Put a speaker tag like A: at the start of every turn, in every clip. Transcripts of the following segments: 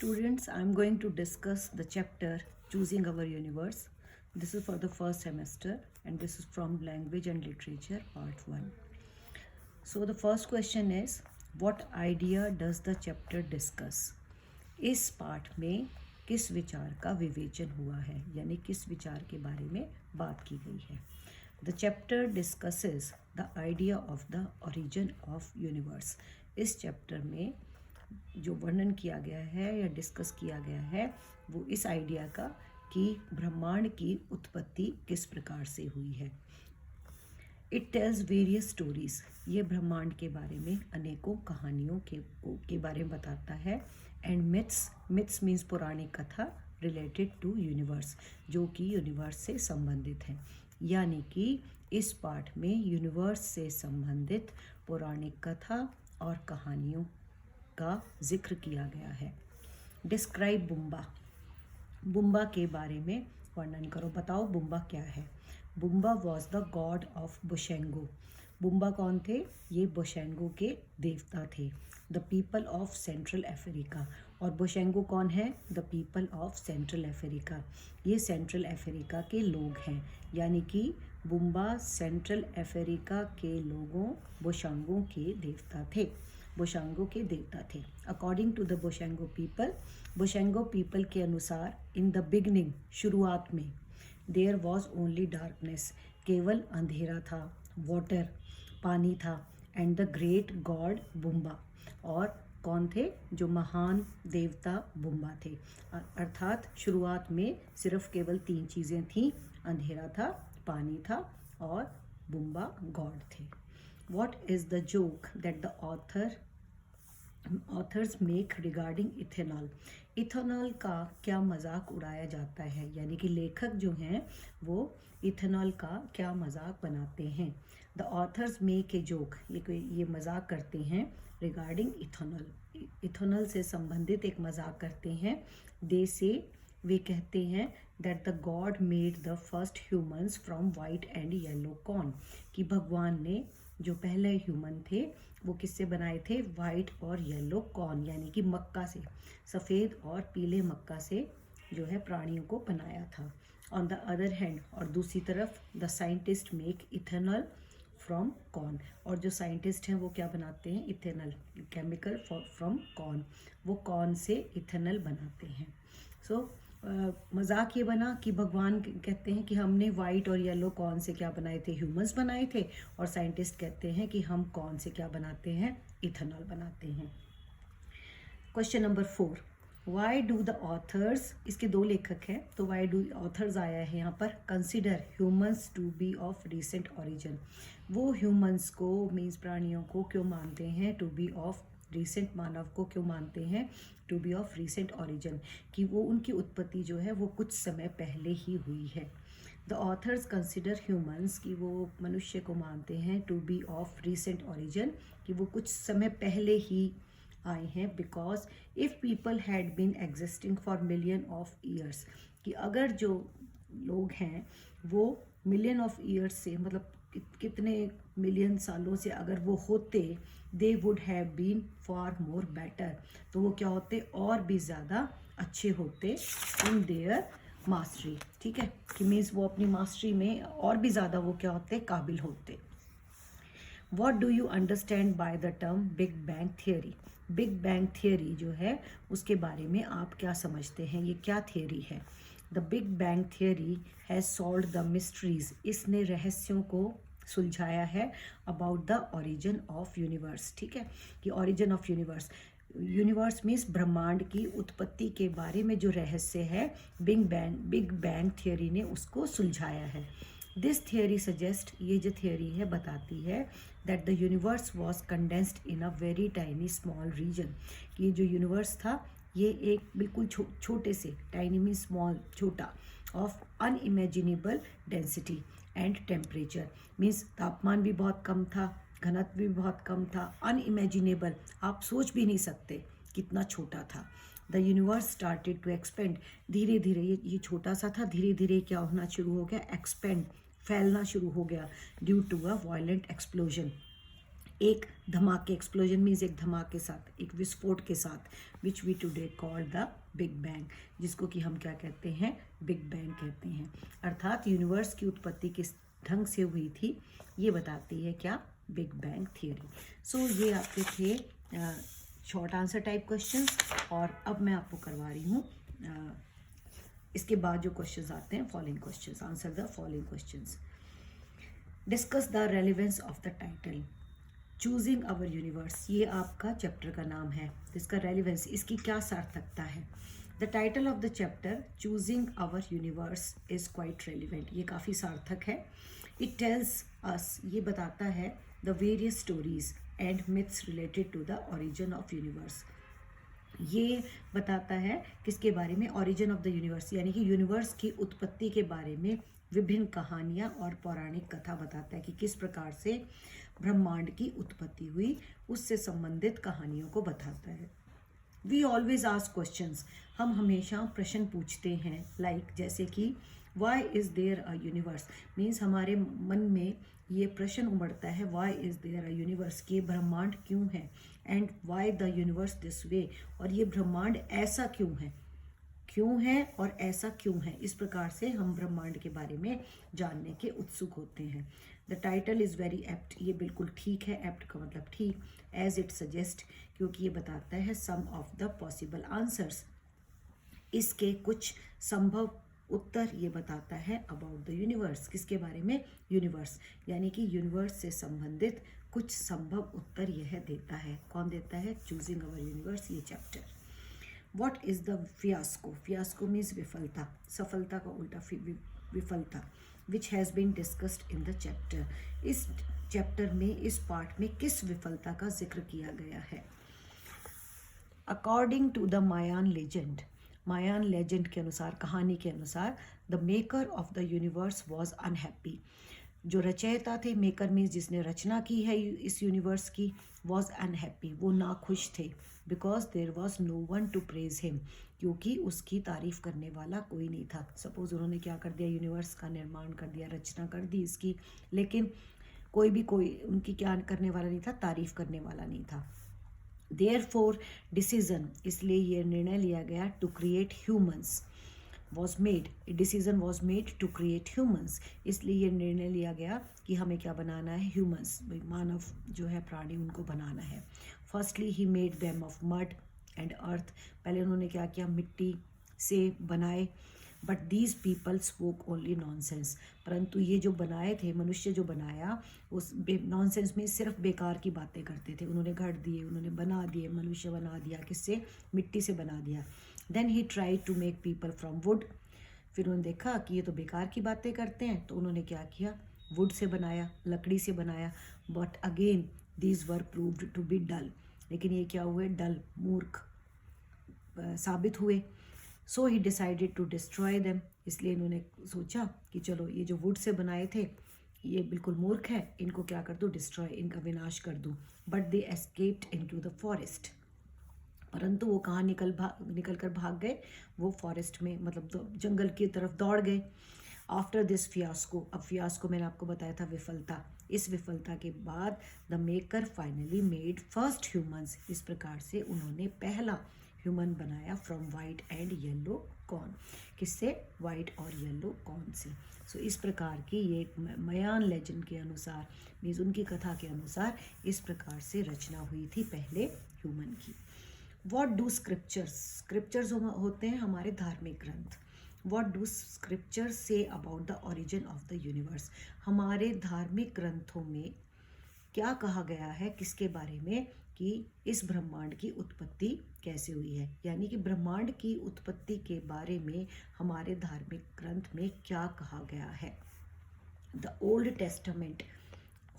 A: Students, I'm going to discuss the chapter Choosing Our Universe. This is for the first semester and this is from Language and Literature Part 1. So the first question is, what idea does the chapter discuss? इस पाठ में किस विचार का विवेचन हुआ है, यानी किस विचार के बारे में बात की गई है. The chapter discusses the idea of the origin of universe. इस चैप्टर में जो वर्णन किया गया है या डिस्कस किया गया है वो इस आइडिया का कि ब्रह्मांड की उत्पत्ति किस प्रकार से हुई है. It tells various stories. ये ब्रह्मांड के बारे में अनेकों कहानियों के बारे में बताता है. एंड मिथ्स मीन्स पौराणिक कथा रिलेटेड टू यूनिवर्स, जो कि यूनिवर्स से संबंधित है. यानी कि इस पाठ में यूनिवर्स से संबंधित पौराणिक कथा और कहानियों का जिक्र किया गया है. डिस्क्राइब बुम्बा. बुम्बा के बारे में वर्णन करो, बताओ बुम्बा क्या है. बुम्बा वॉज द गॉड ऑफ बोशेंगो. बुम्बा कौन थे? ये बोशेंगो के देवता थे. The people of central Africa. और बोशेंगो कौन है? The people of central Africa. ये सेंट्रल अफ्रीका के लोग हैं, यानी कि बुम्बा सेंट्रल अफ्रीका के लोगों बोशेंगो के देवता थे. बोशेंगो के देवता थे. अकॉर्डिंग टू द बोशेंगो पीपल के अनुसार, इन द बिगनिंग, शुरुआत में, देयर वॉज ओनली डार्कनेस, केवल अंधेरा था. वाटर, पानी था. And the great God बुम्बा. और कौन थे? जो महान देवता बुम्बा थे. अर्थात शुरुआत में सिर्फ केवल 3 चीज़ें थीं. अंधेरा था, पानी था और बुम्बा गॉड थे. What is the joke that the authors make regarding ethanol? Ethanol का क्या मजाक उड़ाया जाता है, यानी कि लेखक जो हैं वो इथेनॉल का क्या मजाक बनाते हैं. The author's make a joke. ये मजाक करते हैं रिगार्डिंग इथेनॉल. इथेनॉल से संबंधित एक मजाक करते हैं. दे से, वे कहते हैं, that the God made the first humans from white and yellow corn. कि भगवान ने जो पहले ह्यूमन थे वो किससे बनाए थे? वाइट और येलो कॉर्न, यानी कि मक्का से, सफ़ेद और पीले मक्का से जो है प्राणियों को बनाया था. ऑन द अदर हैंड, और दूसरी तरफ, the scientist make ethanol from corn. और जो साइंटिस्ट हैं वो क्या बनाते हैं? Ethanol, chemical from corn. वो कॉर्न से इथेनॉल बनाते हैं. सो मजाक ये बना कि भगवान कहते हैं कि हमने वाइट और येलो कॉर्न से क्या बनाए थे? ह्यूमंस बनाए थे. और साइंटिस्ट कहते हैं कि हम कॉर्न से क्या बनाते हैं? इथेनॉल बनाते हैं. Question number 4. Why do the author's, इसके 2 लेखक हैं तो वाई डू ऑथर्स आया है यहाँ पर. Consider humans to be of recent origin. वो ह्यूमंस को, मीन्स प्राणियों को, क्यों मानते हैं? टू बी ऑफ रिसेंट, मानव को क्यों मानते हैं? To be of recent origin, कि वो उनकी उत्पत्ति जो है वो कुछ समय पहले ही हुई है. द ऑथर्स कंसिडर ह्यूमंस, कि वो मनुष्य को मानते हैं to be of recent origin, कि वो कुछ समय पहले ही आए हैं. Because if people had been existing for million of years, कि अगर जो लोग हैं वो मिलियन ऑफ ईयर्स से, मतलब कितने मिलियन सालों से अगर वो होते, they would have been for more better, तो वो क्या होते? और भी ज़्यादा अच्छे होते इन देयर मास्टरी. ठीक है, कि मीन्स वो अपनी मास्टरी में और भी ज़्यादा वो क्या होते? काबिल होते. What do you understand by the term big bang theory? Big bang theory जो है उसके बारे में आप क्या समझते हैं? ये क्या थियरी है? The big bang theory has solved the mysteries. इसने रहस्यों को सुलझाया है about the origin of universe. ठीक है, कि origin of universe, universe means ब्रह्मांड की उत्पत्ति के बारे में जो रहस्य है, बिग बैंग थियरी ने उसको सुलझाया है. दिस थियरी सजेस्ट, ये जो थियरी है बताती है, that the universe was condensed in a very tiny small region. कि जो यूनिवर्स था ये एक बिल्कुल छोटे से, टाइनी मीन स्मॉल, छोटा, of unimaginable density and temperature. Means तापमान भी बहुत कम था, घनत्व भी बहुत कम था. अनइमेजिनेबल, आप सोच भी नहीं सकते कितना छोटा था. The universe started to expand. धीरे धीरे ये छोटा सा था, धीरे धीरे क्या होना शुरू हो गया? एक्सपेंड, फैलना शुरू हो गया. Due to a violent explosion. एक धमाके, एक्सप्लोजन मीन्स एक धमाके साथ, एक विस्फोट के साथ, which we today call the big bang, जिसको कि हम क्या कहते हैं, बिग बैंग कहते हैं। अर्थात यूनिवर्स की उत्पत्ति किस ढंग से हुई थी ये बताती है क्या, बिग बैंग थियरी। सो ये आपके थे शॉर्ट आंसर टाइप क्वेश्चन। और अब मैं आपको करवा रही हूँ इसके बाद जो क्वेश्चंस आते हैं, following questions, answer the following questions. Discuss the relevance of the title choosing our universe, ये आपका चैप्टर का नाम है, इसका रेलिवेंस, इसकी क्या सार्थकता है। The title of the chapter choosing our universe is quite relevant, ये काफ़ी सार्थक है। इट टेल्स अस, ये बताता है the various stories and myths related to the origin of universe, ये बताता है किसके बारे में, ओरिजिन ऑफ द यूनिवर्स, यानी कि यूनिवर्स की उत्पत्ति के बारे में विभिन्न कहानियाँ और पौराणिक कथा बताता है कि किस प्रकार से ब्रह्मांड की उत्पत्ति हुई, उससे संबंधित कहानियों को बताता है। वी ऑलवेज आस्क क्वेश्चंस, हम हमेशा प्रश्न पूछते हैं, लाइक जैसे कि why is there a universe, means हमारे मन में ये प्रश्न उमड़ता है, why is there a universe, कि ब्रह्मांड क्यों है, and why the universe this way, और ये ब्रह्मांड ऐसा क्यों है और ऐसा क्यों है, इस प्रकार से हम ब्रह्मांड के बारे में जानने के उत्सुक होते हैं। The title is very apt, ये बिल्कुल ठीक है, एप्ट का मतलब ठीक, एज इट सजेस्ट, क्योंकि ये बताता है सम ऑफ द पॉसिबल आंसर्स, इसके कुछ संभव उत्तर ये बताता है अबाउट द यूनिवर्स, किसके बारे में, यूनिवर्स, यानी कि यूनिवर्स से संबंधित कुछ संभव उत्तर यह देता है। कौन देता है, चूजिंग अवर यूनिवर्स, ये chapter. What is the fiasco, fiasco means विफलता, सफलता का उल्टा विफलता, which has been discussed in the chapter, इस चैप्टर में, इस पार्ट में किस विफलता का जिक्र किया गया है। According to the Mayan legend, Mayan legend के अनुसार, कहानी के अनुसार, the maker of the universe was unhappy, जो रचयिता थे, मेकर मीन्स जिसने रचना की है इस यूनिवर्स की, वॉज अनहैप्पी, वो नाखुश थे, because there was no one to praise him, क्योंकि उसकी तारीफ करने वाला कोई नहीं था। सपोज उन्होंने क्या कर दिया, यूनिवर्स का निर्माण कर दिया, रचना कर दी इसकी, लेकिन कोई उनकी क्या करने वाला नहीं था, तारीफ करने वाला नहीं था। देयरफॉर डिसीजन, इसलिए ये निर्णय लिया गया, to create humans was made, a decision was made to create humans, इसलिए ये निर्णय लिया गया कि हमें क्या बनाना है, ह्यूमंस, मानव जो है, प्राणी, उनको बनाना है। Firstly he made them of mud and earth, पहले उन्होंने क्या किया, मिट्टी से बनाए, but these people spoke only nonsense, परंतु ये जो बनाए थे, मनुष्य जो बनाया, उस नॉनसेंस में सिर्फ बेकार की बातें करते थे। उन्होंने घर दिए, उन्होंने बना दिए, मनुष्य बना दिया, किससे, मिट्टी से बना दिया। Then he try to make people from wood, फिर उन्होंने देखा कि ये तो बेकार की बातें करते हैं, तो उन्होंने क्या किया, वुड से बनाया, लकड़ी से बनाया, but again these were proved to be dull, लेकिन ये क्या हुए, डल, मूर्ख साबित हुए। So he decided to destroy them, इसलिए इन्होंने सोचा कि चलो ये जो वुड से बनाए थे ये बिल्कुल मूर्ख है, इनको क्या कर दूँ, डिस्ट्रॉय, इनका विनाश कर दूँ। But they escaped into the forest, परंतु वो कहाँ निकल कर भाग गए, वो फॉरेस्ट में, मतलब जंगल की तरफ दौड़ गए। आफ्टर दिस फियास्को, अब फियास्को मैंने आपको बताया था विफलता, इस विफलता के बाद the maker finally made first humans, इस प्रकार से उन्होंने पहला ह्यूमन बनाया from white and yellow corn, किससे, वाइट और येलो कॉर्न से। सो इस प्रकार की ये मयान लेजेंड के अनुसार, मीन्स उनकी कथा के अनुसार, इस प्रकार से रचना हुई थी पहले ह्यूमन की। वॉट डू स्क्रिप्चर्स, स्क्रिप्चर्स होते हैं हमारे धार्मिक ग्रंथ। What do scriptures say about the origin of the universe, हमारे धार्मिक ग्रंथों में क्या कहा गया है, किसके बारे में, कि इस ब्रह्मांड की उत्पत्ति कैसे हुई है, यानी कि ब्रह्मांड की उत्पत्ति के बारे में हमारे धार्मिक ग्रंथ में क्या कहा गया है। The old testament,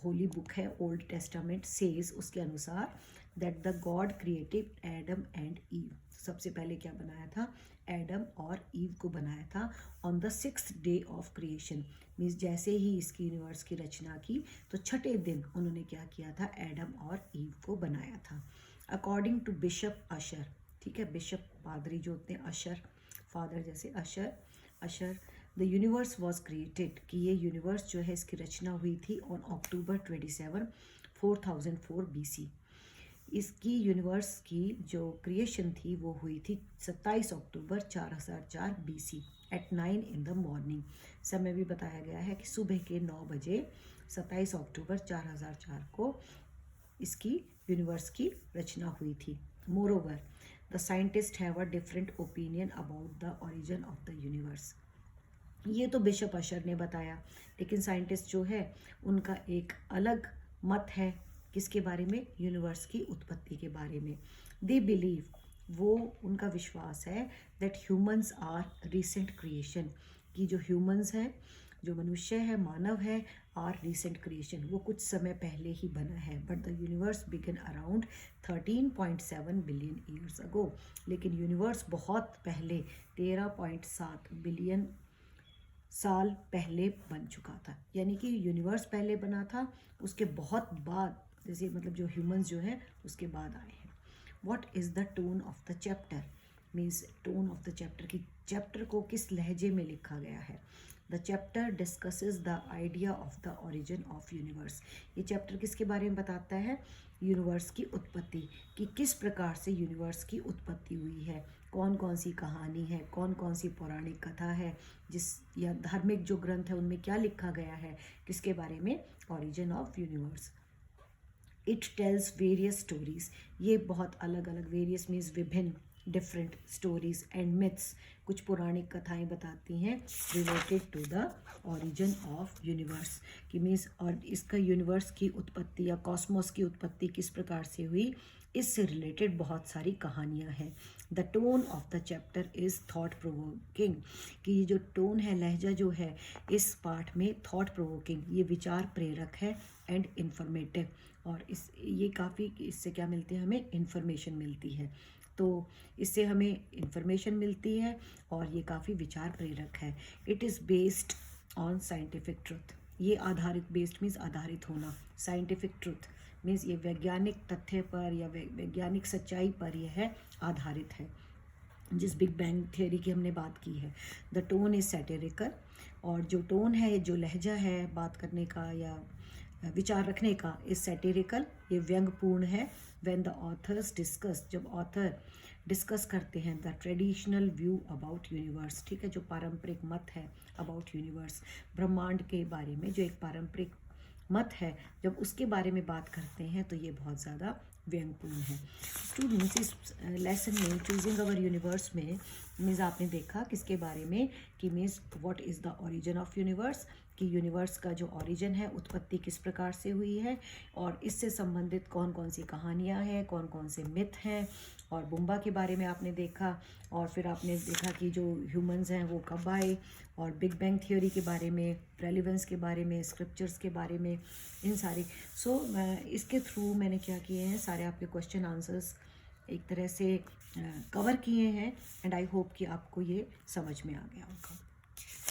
A: Holi book है ओल्ड टेस्टामेंट, सेज, उसके अनुसार that the God created Adam and ewe, सबसे पहले क्या बनाया था, एडम और ईव को बनाया था on the 6th day of creation, means जैसे ही इसकी यूनिवर्स की रचना की तो छठे दिन उन्होंने क्या किया था, एडम और ईव को बनाया था। अकॉर्डिंग टू बिशप अशर, ठीक है, बिशप पादरी जो होते हैं, अशर, फादर जैसे Ussher, the universe was created, कि ये यूनिवर्स जो है इसकी रचना हुई थी ऑन October 27, 4004 BC। इसकी यूनिवर्स की जो क्रिएशन थी वो हुई थी 27 October 4004 BC at 9 in the morning. समय भी बताया गया है कि सुबह के 9 बजे 27 अक्टूबर 4004 को इसकी यूनिवर्स की रचना हुई थी। Moreover the scientist have a different opinion about the origin of the universe. ये तो बिशप अशर ने बताया, लेकिन साइंटिस्ट जो है उनका एक अलग मत है किसके बारे में, यूनिवर्स की उत्पत्ति के बारे में। दे बिलीव, वो उनका विश्वास है that humans are recent creation, कि जो ह्यूमंस हैं, जो मनुष्य है, मानव है, आर रिसेंट क्रिएशन, वो कुछ समय पहले ही बना है। But the universe began around 13.7 billion years ago, लेकिन यूनिवर्स बहुत पहले 13.7 बिलियन साल पहले बन चुका था। यानी कि यूनिवर्स पहले बना था, उसके बहुत बाद, जैसे मतलब जो ह्यूमंस जो हैं उसके बाद आए हैं। What is the tone of the chapter, means tone of the chapter, की चैप्टर को किस लहजे में लिखा गया है। The chapter discusses the idea of the origin of universe. ये चैप्टर किसके बारे में बताता है, यूनिवर्स की उत्पत्ति, कि किस प्रकार से यूनिवर्स की उत्पत्ति हुई है, कौन कौन सी कहानी है, कौन कौन सी पौराणिक कथा है, जिस या धार्मिक जो ग्रंथ है उनमें क्या लिखा गया है, किसके बारे में, origin of universe. It tells various stories, ये बहुत अलग अलग, वेरियस मीन्स विभिन्न, डिफरेंट स्टोरीज एंड मिथ्स, कुछ पौराणिक कथाएं बताती हैं related to the origin of universe, कि मीन्स और इसका यूनिवर्स की उत्पत्ति या कॉस्मोस की उत्पत्ति किस प्रकार से हुई, इससे रिलेटेड बहुत सारी कहानियाँ हैं। The tone of the chapter is thought provoking, कि ये जो टोन है, लहजा जो है इस पाठ में थॉट प्रोवोकिंग, ये विचार प्रेरक है, एंड इन्फॉर्मेटिव, और ये काफ़ी, इससे क्या मिलती है, हमें इन्फॉर्मेशन मिलती है। तो इससे हमें इन्फॉर्मेशन मिलती है और ये काफ़ी विचार प्रेरक है। It is based on scientific truth, ये आधारित, बेस्ड मीन्स आधारित होना, साइंटिफिक ट्रुथ मीन्स ये वैज्ञानिक तथ्य पर या वैज्ञानिक सच्चाई पर यह है आधारित है, जिस बिग बैंग थियरी की हमने बात की है। द टोन इज़ सैटिरिकल, और जो टोन है, जो लहजा है बात करने का या विचार रखने का, इस सैटिरिकल, ये व्यंग्यपूर्ण है। व्हेन द ऑथर्स डिस्कस, जब ऑथर डिस्कस करते हैं the traditional view about universe, ठीक है, जो पारंपरिक मत है अबाउट यूनिवर्स, ब्रह्मांड के बारे में जो एक पारंपरिक मत है, जब उसके बारे में बात करते हैं तो ये बहुत ज़्यादा व्यंग्यपूर्ण है। स्टूडेंट्स, इस लेसन में चूजिंग अवर यूनिवर्स में मीन्स आपने देखा किसके बारे में, कि means what is the origin of universe, कि यूनिवर्स का जो ओरिजिन है, उत्पत्ति किस प्रकार से हुई है, और इससे संबंधित कौन कौन सी कहानियाँ हैं, कौन कौन से मिथ हैं, और बुम्बा के बारे में आपने देखा, और फिर आपने देखा कि जो ह्यूमंस हैं वो कब आए, और बिग बैंग थियोरी के बारे में, रेलिवेंस के बारे में, स्क्रिप्चर्स के बारे में, इन सारी। इसके थ्रू मैंने क्या किए हैं, सारे आपके क्वेश्चन आंसर्स एक तरह से कवर किए हैं, एंड आई होप कि आपको ये समझ में आ गया होगा।